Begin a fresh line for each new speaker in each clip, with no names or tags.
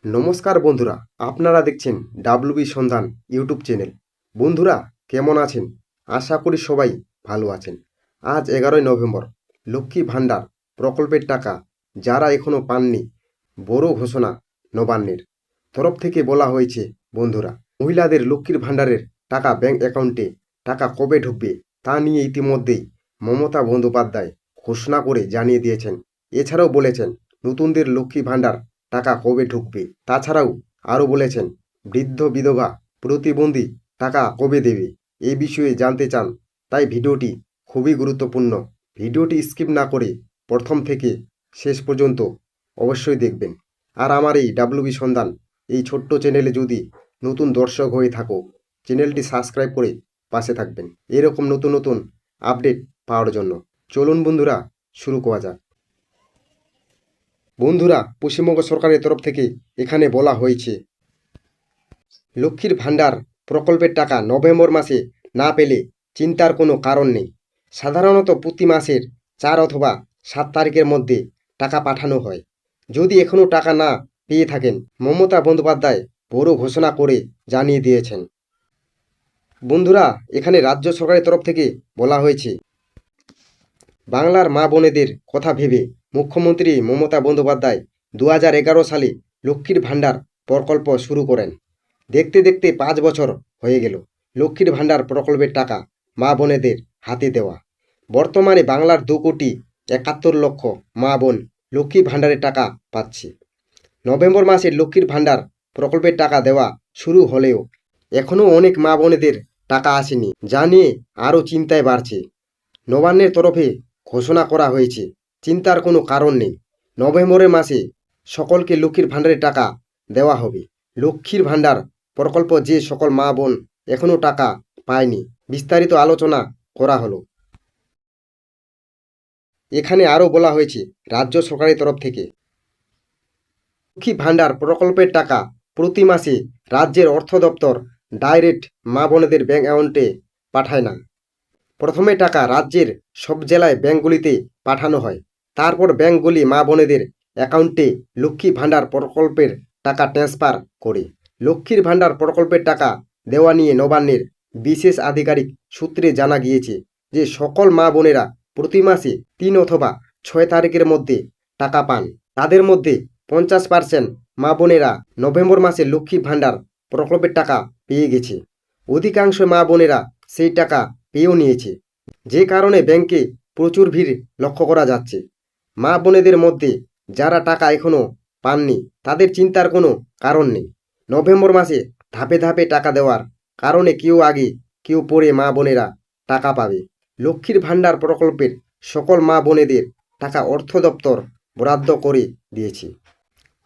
নমস্কার বন্ধুরা, আপনারা দেখছেন ডাব্লিউবি সন্ধান ইউটিউব চ্যানেল। বন্ধুরা কেমন আছেন? আশা করি সবাই ভালো আছেন। আজ 11ই নভেম্বর। লক্ষ্মী ভাণ্ডার প্রকল্পের টাকা যারা এখনও পাননি, বড় ঘোষণা নবান্নের তরফ থেকে বলা হয়েছে। বন্ধুরা, মহিলাদের লক্ষ্মীর ভাণ্ডারের টাকা ব্যাংক অ্যাকাউন্টে টাকা কবে ঢুকবে তা নিয়ে ইতিমধ্যেই মমতা বন্দ্যোপাধ্যায় ঘোষণা করে জানিয়ে দিয়েছেন। এছাড়াও বলেছেন নতুনদের লক্ষ্মী ভাণ্ডার টাকা কবে ঢুকবে। তাছাড়াও আরও বলেছেন বৃদ্ধ বিধবা প্রতিবন্ধী টাকা কবে দেবে। এই বিষয়ে জানতে চান, তাই ভিডিওটি খুবই গুরুত্বপূর্ণ। ভিডিওটি স্কিপ না করে প্রথম থেকে শেষ পর্যন্ত অবশ্যই দেখবেন। আর আমার এই ডাব্লিউবি সন্ধান এই ছোট্ট চ্যানেলে যদি নতুন দর্শক হয়ে থাকো, চ্যানেলটি সাবস্ক্রাইব করে পাশে থাকবেন এরকম নতুন নতুন আপডেট পাওয়ার জন্য। চলুন বন্ধুরা, শুরু করা যাক। বন্ধুরা, পশ্চিমবঙ্গ সরকারের তরফ থেকে এখানে বলা হয়েছে, লক্ষ্মীর ভাণ্ডার প্রকল্পের টাকা নভেম্বর মাসে না পেলে চিন্তার কোনো কারণ নেই। সাধারণত প্রতি মাসের 4 অথবা 7 তারিখের মধ্যে টাকা পাঠানো হয়। যদি এখনও টাকা না পেয়ে থাকেন, মমতা বন্দ্যোপাধ্যায় বড় ঘোষণা করে জানিয়ে দিয়েছেন। বন্ধুরা, এখানে রাজ্য সরকারের তরফ থেকে বলা হয়েছে, বাংলার মা বোনেদের কথা ভেবে মুখ্যমন্ত্রী মমতা বন্দ্যোপাধ্যায় 2011 সালে লক্ষ্মীর ভাণ্ডার প্রকল্প শুরু করেন। দেখতে দেখতে 5 বছর হয়ে গেল লক্ষ্মীর ভাণ্ডার প্রকল্পের টাকা মা বোনেদের হাতে দেওয়া। বর্তমানে বাংলার 2,71,00,000 মা বোন লক্ষ্মী ভাণ্ডারের টাকা পাচ্ছে। নভেম্বর মাসে লক্ষ্মীর ভাণ্ডার প্রকল্পের টাকা দেওয়া শুরু হলেও এখনও অনেক মা বোনেদের টাকা আসেনি, যা নিয়ে আরও চিন্তায় বাড়ছে। নবান্নের তরফে ঘোষণা করা হয়েছে, চিন্তার কোনো কারণ নেই। নভেম্বরের মাসে সকলকে লক্ষ্মীর ভাণ্ডারের টাকা দেওয়া হবে। লক্ষ্মীর ভাণ্ডার প্রকল্প যে সকল মা বোন এখনও টাকা পায়নি, বিস্তারিত আলোচনা করা হলো। এখানে আরও বলা হয়েছে রাজ্য সরকারের তরফ থেকে, লক্ষ্মী ভাণ্ডার প্রকল্পের টাকা প্রতি মাসে রাজ্যের অর্থ দপ্তর ডাইরেক্ট মা বোনেদের ব্যাংক অ্যাকাউন্টে পাঠায় না। প্রথমে টাকা রাজ্যের সব জেলায় ব্যাংকগুলিতে পাঠানো হয়, তারপর ব্যাংকগুলি মা বোনেদের অ্যাকাউন্টে লক্ষ্মী ভাণ্ডার প্রকল্পের টাকা ট্রান্সফার করে। লক্ষ্মীর ভাণ্ডার প্রকল্পের টাকা দেওয়া নিয়ে নবান্নের বিশেষ আধিকারিক সূত্রে জানা গিয়েছে যে সকল মা বোনেরা প্রতি মাসে 3 অথবা 6 তারিখের মধ্যে টাকা পান। তাদের মধ্যে 50% মা বোনেরা নভেম্বর মাসে লক্ষ্মী ভাণ্ডার প্রকল্পের টাকা পেয়ে গেছে। অধিকাংশ মা বোনেরা সেই টাকা পেয়েও নিয়েছে, যে কারণে ব্যাংকে প্রচুর ভিড় লক্ষ্য করা যাচ্ছে। মা বোনেদের মধ্যে যারা টাকা এখনও পাননি, তাদের চিন্তার কোনো কারণ নেই। নভেম্বর মাসে ধাপে ধাপে টাকা দেওয়ার কারণে কেউ আগে কেউ পরে মা বোনেরা টাকা পাবে। লক্ষ্মীর ভাণ্ডার প্রকল্পের সকল মা বোনেদের টাকা অর্থ দপ্তর বরাদ্দ করে দিয়েছে,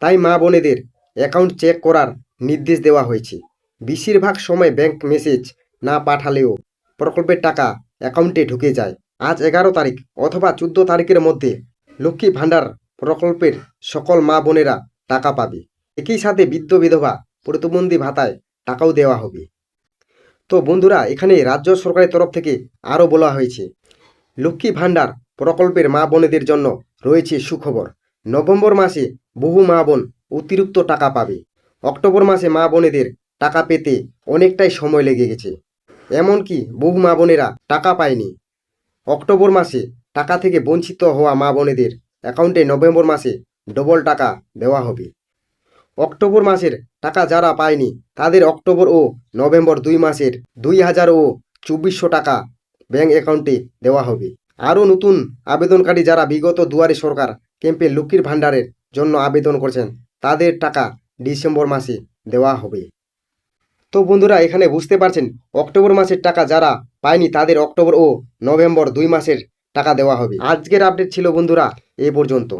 তাই মা বোনেদের অ্যাকাউন্ট চেক করার নির্দেশ দেওয়া হয়েছে। বেশিরভাগ সময় ব্যাংক মেসেজ না পাঠালেও প্রকল্পের টাকা অ্যাকাউন্টে ঢুকে যায়। আজ 11 তারিখ অথবা 14 তারিখের মধ্যে লক্ষ্মী ভাণ্ডার প্রকল্পের সকল মা বোনেরা টাকা পাবে। একই সাথে বৃদ্ধ বিধবা প্রতিবন্ধী ভাতায় টাকাও দেওয়া হবে। তো বন্ধুরা, এখানে রাজ্য সরকারের তরফ থেকে আরও বলা হয়েছে, লক্ষ্মী ভাণ্ডার প্রকল্পের মা বোনেদের জন্য রয়েছে সুখবর। নভেম্বর মাসে বহু মা বোন অতিরিক্ত টাকা পাবে। অক্টোবর মাসে মা বোনেদের টাকা পেতে অনেকটাই সময় লেগে গেছে, এমনকি বহু মা বোনেরা টাকা পায়নি। অক্টোবর মাসে টাকা থেকে বঞ্চিত হওয়া মা বোনেদের অ্যাকাউন্টে নভেম্বর মাসে ডবল টাকা দেওয়া হবে। অক্টোবর মাসের টাকা যারা পায়নি, তাদের অক্টোবর ও নভেম্বর 2 মাসের 2,000 ও 2,400 টাকা ব্যাংক অ্যাকাউন্টে দেওয়া হবে। আরও নতুন আবেদনকারী যারা বিগত দুয়ারে সরকার ক্যাম্পে লক্ষ্মীর ভাণ্ডারের জন্য আবেদন করেছেন, তাদের টাকা ডিসেম্বর মাসে দেওয়া হবে। তো বন্ধুরা, এখানে বুঝতে পারছেন অক্টোবর মাসের টাকা যারা পায়নি, তাদের অক্টোবর ও নভেম্বর 2 মাসের টাকা দেওয়া হবে। আজকের আপডেট ছিল বন্ধুরা এ পর্যন্ত।